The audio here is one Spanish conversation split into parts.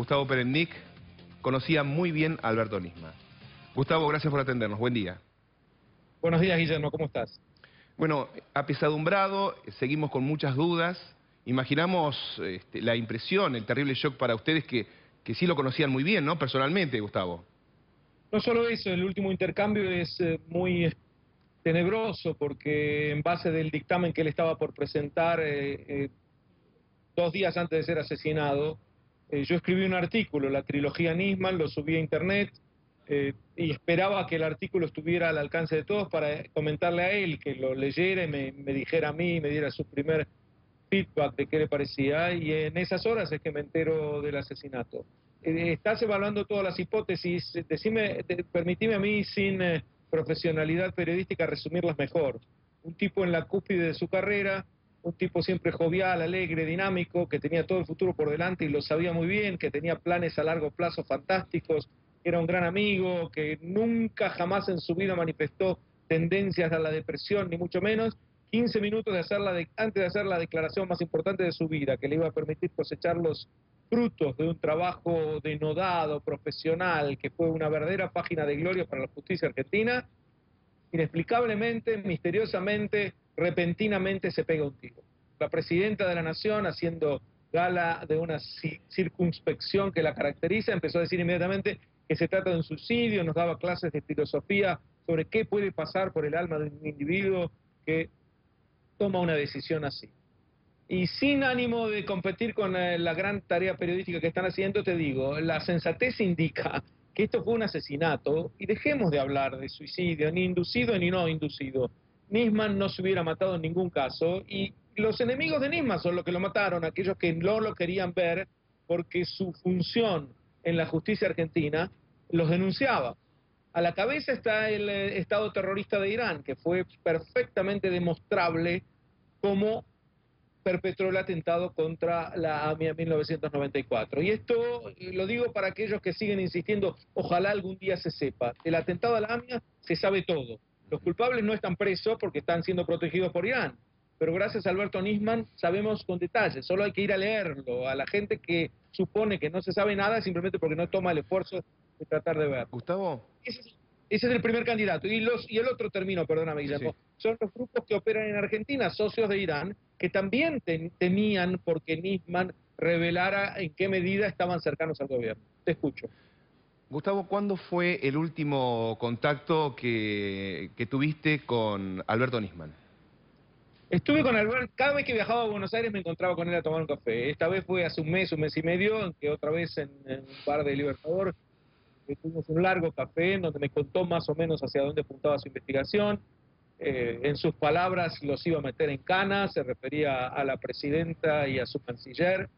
Gustavo Perendic, conocía muy bien a Alberto Nisman. Gustavo, gracias por atendernos. Buen día. Buenos días, Guillermo, ¿cómo estás? Bueno, apesadumbrado, seguimos con muchas dudas. Imaginamos la impresión, el terrible shock para ustedes que sí lo conocían muy bien, ¿no? Personalmente, Gustavo. No solo eso, el último intercambio es muy tenebroso porque en base del dictamen que él estaba por presentar 2 días antes de ser asesinado, yo escribí un artículo, la trilogía Nisman, lo subí a internet y esperaba que el artículo estuviera al alcance de todos para comentarle a él, que lo leyera y me dijera a mí, me diera su primer feedback de qué le parecía, y en esas horas es que me entero del asesinato. Estás evaluando todas las hipótesis, permitime a mí sin profesionalidad periodística resumirlas mejor. Un tipo en la cúspide de su carrera, un tipo siempre jovial, alegre, dinámico, que tenía todo el futuro por delante y lo sabía muy bien, que tenía planes a largo plazo fantásticos, que era un gran amigo, que nunca jamás en su vida manifestó tendencias a la depresión, ni mucho menos. 15 minutos antes de hacer la declaración más importante de su vida, que le iba a permitir cosechar los frutos de un trabajo denodado, profesional, que fue una verdadera página de gloria para la justicia argentina, inexplicablemente, misteriosamente, repentinamente se pega un tiro. La presidenta de la Nación, haciendo gala de una circunspección que la caracteriza, empezó a decir inmediatamente que se trata de un suicidio, nos daba clases de filosofía sobre qué puede pasar por el alma de un individuo que toma una decisión así. Y sin ánimo de competir con la gran tarea periodística que están haciendo, te digo, la sensatez indica que esto fue un asesinato y dejemos de hablar de suicidio, ni inducido ni no inducido. Nisman no se hubiera matado en ningún caso y los enemigos de Nisman son los que lo mataron, aquellos que no lo querían ver porque su función en la justicia argentina los denunciaba. A la cabeza está el Estado terrorista de Irán, que fue perfectamente demostrable cómo perpetró el atentado contra la AMIA en 1994. Y esto lo digo para aquellos que siguen insistiendo, ojalá algún día se sepa. El atentado a la AMIA se sabe todo. Los culpables no están presos porque están siendo protegidos por Irán. Pero gracias a Alberto Nisman sabemos con detalles, solo hay que ir a leerlo. A la gente que supone que no se sabe nada simplemente porque no toma el esfuerzo de tratar de verlo. Gustavo. Ese es el primer candidato. Y el otro término, perdóname, Guillermo, Sí. son los grupos que operan en Argentina, socios de Irán, que también temían porque Nisman revelara en qué medida estaban cercanos al gobierno. Te escucho. Gustavo, ¿cuándo fue el último contacto que tuviste con Alberto Nisman? Estuve con Alberto, cada vez que viajaba a Buenos Aires me encontraba con él a tomar un café. Esta vez fue hace un mes y medio, en que otra vez en un bar de Libertador, tuvimos un largo café en donde me contó más o menos hacia dónde apuntaba su investigación. En sus palabras los iba a meter en cana, se refería a la presidenta y a su canciller.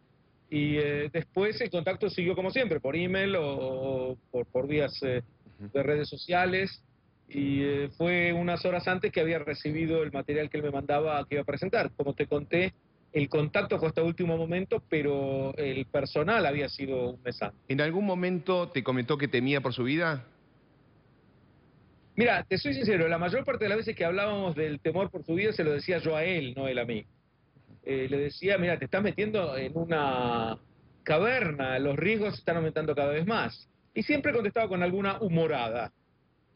Y después el contacto siguió como siempre, por email o por vías de redes sociales. Y fue unas horas antes que había recibido el material que él me mandaba que iba a presentar. Como te conté, el contacto fue hasta último momento, pero el personal había sido un mes antes. ¿En algún momento te comentó que temía por su vida? Mira, te soy sincero, la mayor parte de las veces que hablábamos del temor por su vida se lo decía yo a él, no él a mí. Le decía, mira, te estás metiendo en una caverna, los riesgos están aumentando cada vez más. Y siempre contestaba con alguna humorada.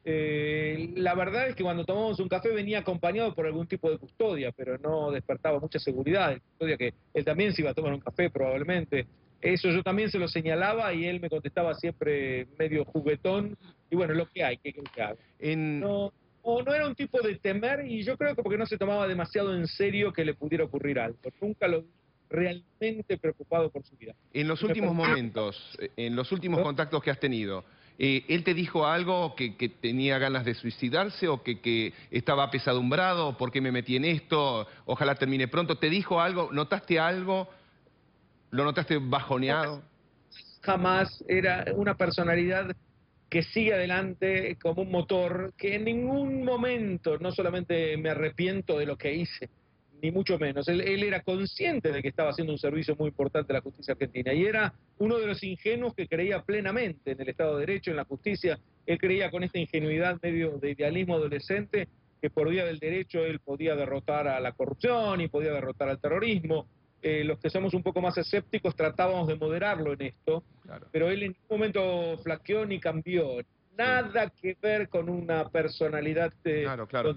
La verdad es que cuando tomamos un café venía acompañado por algún tipo de custodia, pero no despertaba mucha seguridad. Custodia que él también se iba a tomar un café probablemente. Eso yo también se lo señalaba y él me contestaba siempre medio juguetón. Y bueno, lo que hay, ¿qué creo que haga? No era un tipo de temer y yo creo que porque no se tomaba demasiado en serio que le pudiera ocurrir algo. Nunca lo vi realmente preocupado por su vida. En los últimos momentos, en los últimos contactos que has tenido, ¿él te dijo algo que tenía ganas de suicidarse o que estaba apesadumbrado? ¿Por qué me metí en esto? Ojalá termine pronto. ¿Te dijo algo? ¿Notaste algo? ¿Lo notaste bajoneado? Jamás era una personalidad que sigue adelante como un motor, que en ningún momento, no solamente me arrepiento de lo que hice, ni mucho menos, él era consciente de que estaba haciendo un servicio muy importante a la justicia argentina y era uno de los ingenuos que creía plenamente en el Estado de Derecho, en la justicia. Él creía con esta ingenuidad medio de idealismo adolescente que por vía del derecho él podía derrotar a la corrupción y podía derrotar al terrorismo. los que somos un poco más escépticos tratábamos de moderarlo en esto, Claro. pero él en ningún momento flaqueó ni cambió. Nada que ver con una personalidad Claro, claro.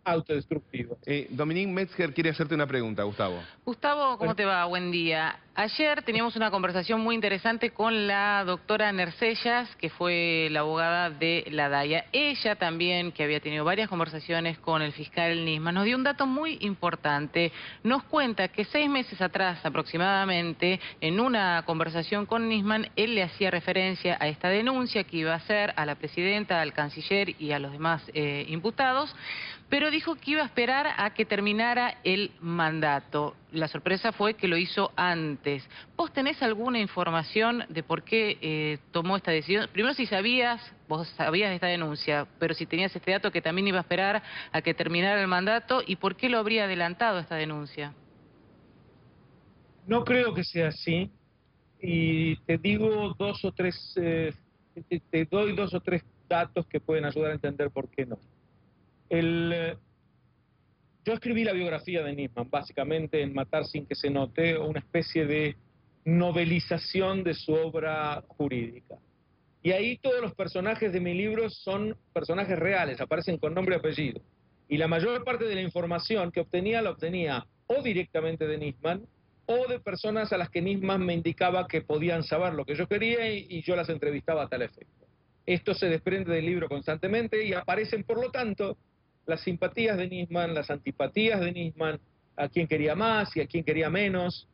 autodestructiva. Dominique Metzger quiere hacerte una pregunta, Gustavo. Gustavo, ¿cómo Bueno, te va? Buen día. Ayer teníamos una conversación muy interesante con la doctora Nercellas, que fue la abogada de la DAIA. Ella también, que había tenido varias conversaciones con el fiscal Nisman, nos dio un dato muy importante. Nos cuenta que 6 meses atrás aproximadamente, en una conversación con Nisman, él le hacía referencia a esta denuncia que iba a hacer a la presidenta, al canciller y a los demás imputados, pero dijo que iba a esperar a que terminara el mandato. La sorpresa fue que lo hizo antes. ¿Vos tenés alguna información de por qué tomó esta decisión? Primero, si vos sabías de esta denuncia, pero si tenías este dato que también iba a esperar a que terminara el mandato, ¿y por qué lo habría adelantado esta denuncia? no creo que sea así, y te digo te doy 2 o 3 datos que pueden ayudar a entender por qué no. Yo escribí la biografía de Nisman, básicamente en Matar sin que se note, una especie de novelización de su obra jurídica. Y ahí todos los personajes de mi libro son personajes reales, aparecen con nombre y apellido. Y la mayor parte de la información que obtenía la obtenía o directamente de Nisman o de personas a las que Nisman me indicaba que podían saber lo que yo quería y yo las entrevistaba a tal efecto. Esto se desprende del libro constantemente y aparecen, por lo tanto, las simpatías de Nisman, las antipatías de Nisman, a quién quería más y a quién quería menos.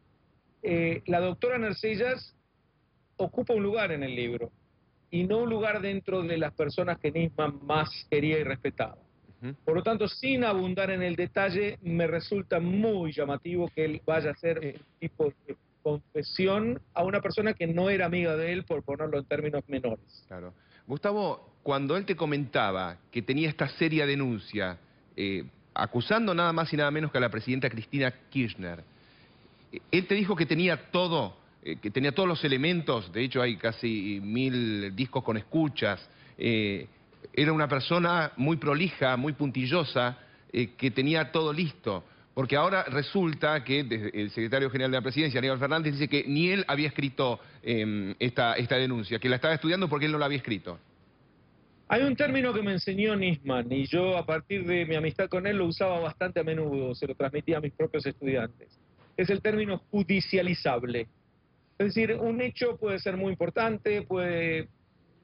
La doctora Nercellas ocupa un lugar en el libro y no un lugar dentro de las personas que Nisman más quería y respetaba. Por lo tanto, sin abundar en el detalle, me resulta muy llamativo que él vaya a hacer un tipo de confesión a una persona que no era amiga de él, por ponerlo en términos menores. Claro. Gustavo, cuando él te comentaba que tenía esta seria denuncia, acusando nada más y nada menos que a la presidenta Cristina Kirchner, él te dijo que tenía todo, que tenía todos los elementos, de hecho hay casi 1000 discos con escuchas, era una persona muy prolija, muy puntillosa, que tenía todo listo. Porque ahora resulta que el secretario general de la Presidencia, Aníbal Fernández, dice que ni él había escrito esta denuncia, que la estaba estudiando porque él no la había escrito. Hay un término que me enseñó Nisman y yo a partir de mi amistad con él lo usaba bastante a menudo, se lo transmitía a mis propios estudiantes. Es el término judicializable. Es decir, un hecho puede ser muy importante, puede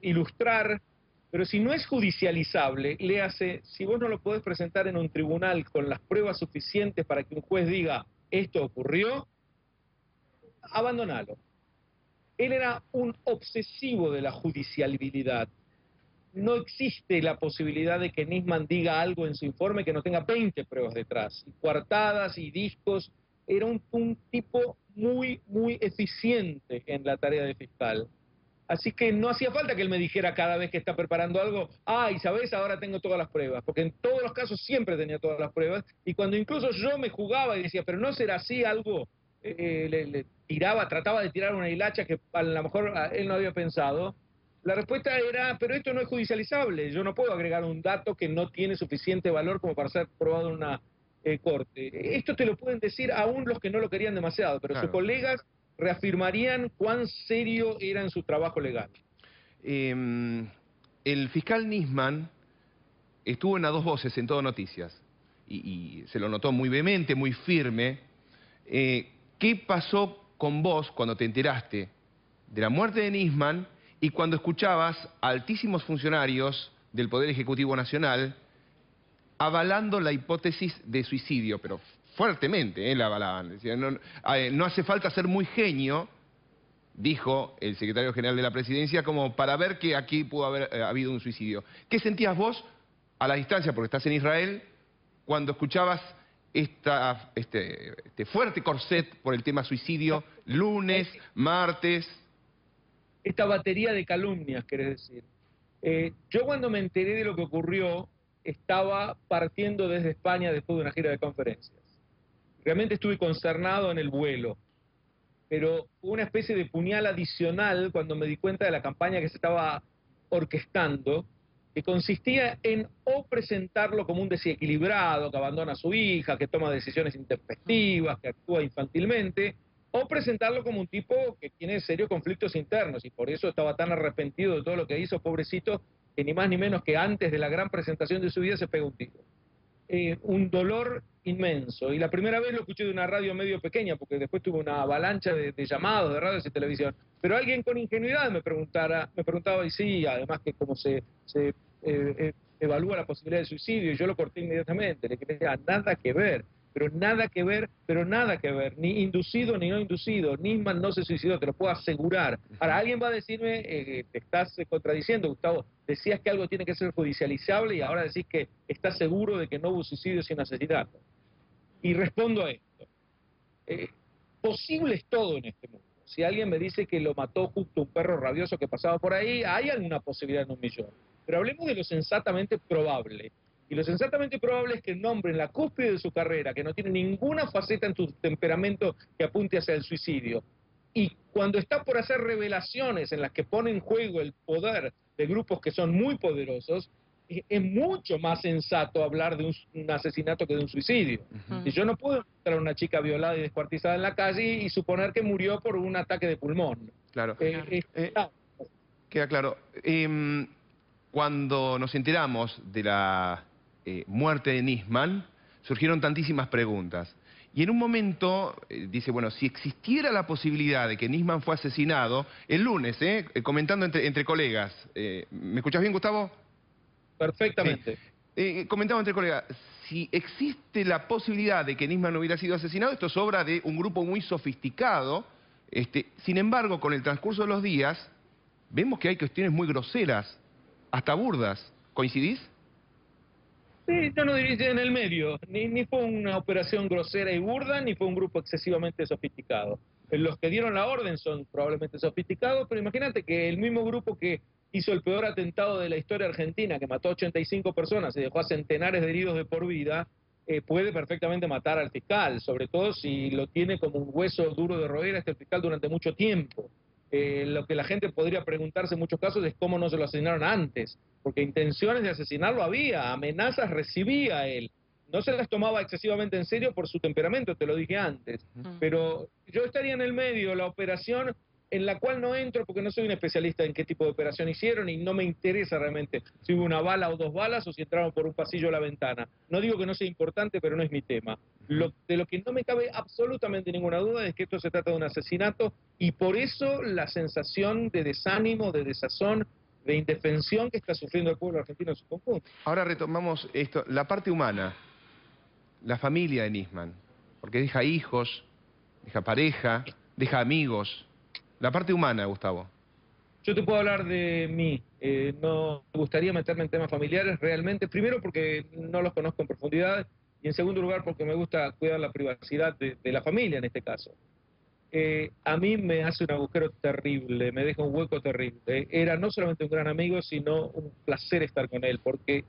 ilustrar, pero si no es judicializable, léase, si vos no lo podés presentar en un tribunal con las pruebas suficientes para que un juez diga esto ocurrió, abandonalo. Él era un obsesivo de la judicialidad. No existe la posibilidad de que Nisman diga algo en su informe que no tenga 20 pruebas detrás, y coartadas y discos. Era un tipo muy eficiente en la tarea de fiscal. Así que no hacía falta que él me dijera cada vez que está preparando algo, y sabes, ahora tengo todas las pruebas, porque en todos los casos siempre tenía todas las pruebas, y cuando incluso yo me jugaba y decía, pero no será así algo, le tiraba, trataba de tirar una hilacha que a lo mejor él no había pensado, la respuesta era, pero esto no es judicializable, yo no puedo agregar un dato que no tiene suficiente valor como para ser probado en una corte. Esto te lo pueden decir aún los que no lo querían demasiado, pero Claro. sus colegas reafirmarían cuán serio era en su trabajo legal. El fiscal Nisman estuvo en A Dos Voces en Todo Noticias y se lo notó muy vehemente, muy firme. ¿Qué pasó con vos cuando te enteraste de la muerte de Nisman y cuando escuchabas a altísimos funcionarios del Poder Ejecutivo Nacional avalando la hipótesis de suicidio, pero fuertemente la avalaban? Decían, no hace falta ser muy genio, dijo el secretario general de la Presidencia, como para ver que aquí pudo haber habido un suicidio. ¿Qué sentías vos a la distancia, porque estás en Israel, cuando escuchabas este fuerte corset por el tema suicidio, lunes, martes? Esta batería de calumnias, querés decir. Yo cuando me enteré de lo que ocurrió, estaba partiendo desde España después de una gira de conferencias. Realmente estuve consternado en el vuelo, pero fue una especie de puñal adicional cuando me di cuenta de la campaña que se estaba orquestando, que consistía en o presentarlo como un desequilibrado, que abandona a su hija, que toma decisiones intempestivas, que actúa infantilmente, o presentarlo como un tipo que tiene serios conflictos internos y por eso estaba tan arrepentido de todo lo que hizo, pobrecito, que ni más ni menos que antes de la gran presentación de su vida se pegó un tiro. Un dolor inmenso. Y la primera vez lo escuché de una radio medio pequeña, porque después tuve una avalancha de llamados de radios y televisión. Pero alguien con ingenuidad me preguntaba, y sí, además que cómo se evalúa la posibilidad de suicidio, y yo lo corté inmediatamente. Le dije, nada que ver, pero nada que ver, pero nada que ver, ni inducido ni no inducido. Nisman no se suicidó, te lo puedo asegurar. Ahora, alguien va a decirme, te estás contradiciendo, Gustavo, decías que algo tiene que ser judicializable y ahora decís que estás seguro de que no hubo suicidio sin asesinato. Y respondo a esto. Posible es todo en este mundo. Si alguien me dice que lo mató justo un perro rabioso que pasaba por ahí, hay alguna posibilidad en 1.000.000. Pero hablemos de lo sensatamente probable. Y lo sensatamente probable es que el hombre en la cúspide de su carrera, que no tiene ninguna faceta en su temperamento que apunte hacia el suicidio, y cuando está por hacer revelaciones en las que pone en juego el poder de grupos que son muy poderosos, es mucho más sensato hablar de un asesinato que de un suicidio. Y yo no puedo encontrar a una chica violada y descuartizada en la calle y suponer que murió por un ataque de pulmón. Claro. Queda claro. Cuando nos enteramos de la muerte de Nisman, surgieron tantísimas preguntas. Y en un momento dice, bueno, si existiera la posibilidad de que Nisman fue asesinado, el lunes, comentando entre colegas, ¿me escuchás bien, Gustavo? Perfectamente. Sí. Comentaba entre colegas, si existe la posibilidad de que Nisman hubiera sido asesinado, esto es obra de un grupo muy sofisticado. Sin embargo, con el transcurso de los días, vemos que hay cuestiones muy groseras, hasta burdas. ¿Coincidís? Sí, yo no diría en el medio. Ni fue una operación grosera y burda, ni fue un grupo excesivamente sofisticado. Los que dieron la orden son probablemente sofisticados, pero imagínate que el mismo grupo que hizo el peor atentado de la historia argentina, que mató a 85 personas y dejó a centenares de heridos de por vida, puede perfectamente matar al fiscal, sobre todo si lo tiene como un hueso duro de roer a este fiscal durante mucho tiempo. Lo que la gente podría preguntarse en muchos casos es cómo no se lo asesinaron antes, porque intenciones de asesinarlo había, amenazas recibía él. No se las tomaba excesivamente en serio por su temperamento, te lo dije antes. Pero yo estaría en el medio, la operación en la cual no entro porque no soy un especialista en qué tipo de operación hicieron y no me interesa realmente si hubo una bala o 2 balas o si entraron por un pasillo a la ventana. No digo que no sea importante, pero no es mi tema. De lo que no me cabe absolutamente ninguna duda es que esto se trata de un asesinato y por eso la sensación de desánimo, de desazón, de indefensión que está sufriendo el pueblo argentino en su conjunto. Ahora retomamos esto, la parte humana, la familia de Nisman, porque deja hijos, deja pareja, deja amigos. La parte humana, Gustavo. Yo te puedo hablar de mí. No me gustaría meterme en temas familiares realmente. Primero porque no los conozco en profundidad y en segundo lugar porque me gusta cuidar la privacidad de la familia en este caso. A mí me hace un agujero terrible, me deja un hueco terrible. Era no solamente un gran amigo, sino un placer estar con él.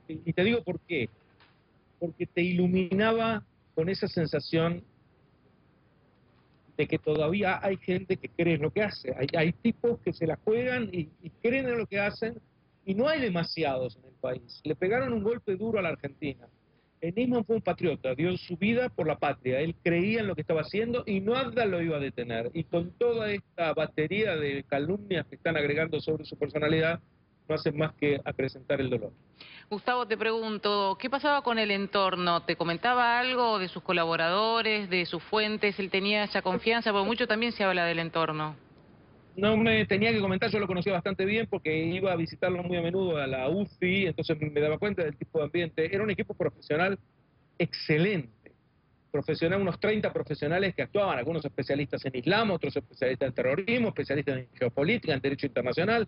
Y te digo por qué. Porque te iluminaba con esa sensación de que todavía hay gente que cree en lo que hace. Hay tipos que se la juegan y creen en lo que hacen, y no hay demasiados en el país. Le pegaron un golpe duro a la Argentina. Nisman fue un patriota, dio su vida por la patria. Él creía en lo que estaba haciendo y nada lo iba a detener. Y con toda esta batería de calumnias que están agregando sobre su personalidad, no hacen más que acrecentar el dolor. Gustavo, te pregunto, ¿qué pasaba con el entorno? ¿Te comentaba algo de sus colaboradores, de sus fuentes? ¿Él tenía esa confianza? Porque mucho también se habla del entorno. No me tenía que comentar, yo lo conocía bastante bien porque iba a visitarlo muy a menudo a la UCI, entonces me daba cuenta del tipo de ambiente. Era un equipo profesional excelente. Profesional, unos 30 profesionales que actuaban, algunos especialistas en Islam, otros especialistas en terrorismo, especialistas en geopolítica, en derecho internacional.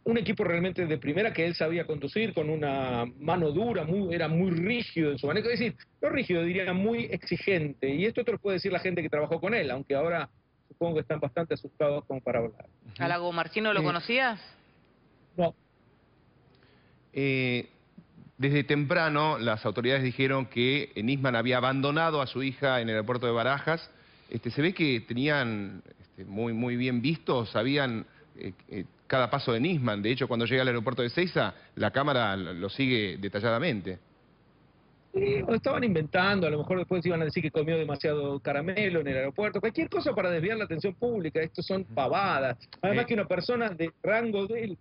Un equipo realmente de primera que él sabía conducir con una mano dura, era muy rígido en su manejo. Es decir, no rígido, diría muy exigente. Y esto te lo puede decir la gente que trabajó con él, aunque ahora supongo que están bastante asustados como para hablar. ¿A Lago Marcino lo conocías? No. Desde temprano las autoridades dijeron que Nisman había abandonado a su hija en el aeropuerto de Barajas. Se ve que tenían muy bien visto, sabían cada paso de Nisman. De hecho, cuando llega al aeropuerto de Ezeiza, la cámara lo sigue detalladamente. Sí, o estaban inventando, a lo mejor después iban a decir que comió demasiado caramelo en el aeropuerto, cualquier cosa para desviar la atención pública. Esto son pavadas. Además que una persona de rango de él,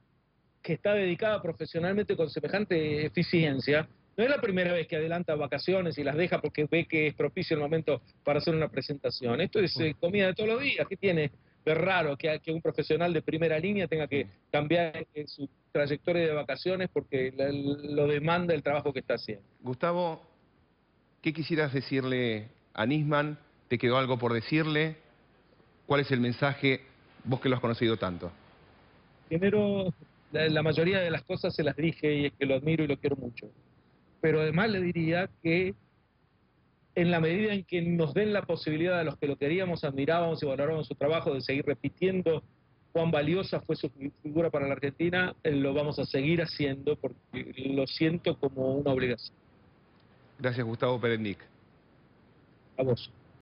que está dedicada profesionalmente con semejante eficiencia, no es la primera vez que adelanta vacaciones y las deja porque ve que es propicio el momento para hacer una presentación. Esto es comida de todos los días. ¿Qué tiene de raro que un profesional de primera línea tenga que cambiar su trayectoria de vacaciones porque lo demanda el trabajo que está haciendo? Gustavo, ¿qué quisieras decirle a Nisman? ¿Te quedó algo por decirle? ¿Cuál es el mensaje, vos que lo has conocido tanto? Primero, la mayoría de las cosas se las dije y es que lo admiro y lo quiero mucho. Pero además le diría que en la medida en que nos den la posibilidad a los que lo queríamos, admirábamos y valorábamos su trabajo de seguir repitiendo cuán valiosa fue su figura para la Argentina, lo vamos a seguir haciendo porque lo siento como una obligación. Gracias, Gustavo Perendic. A vos.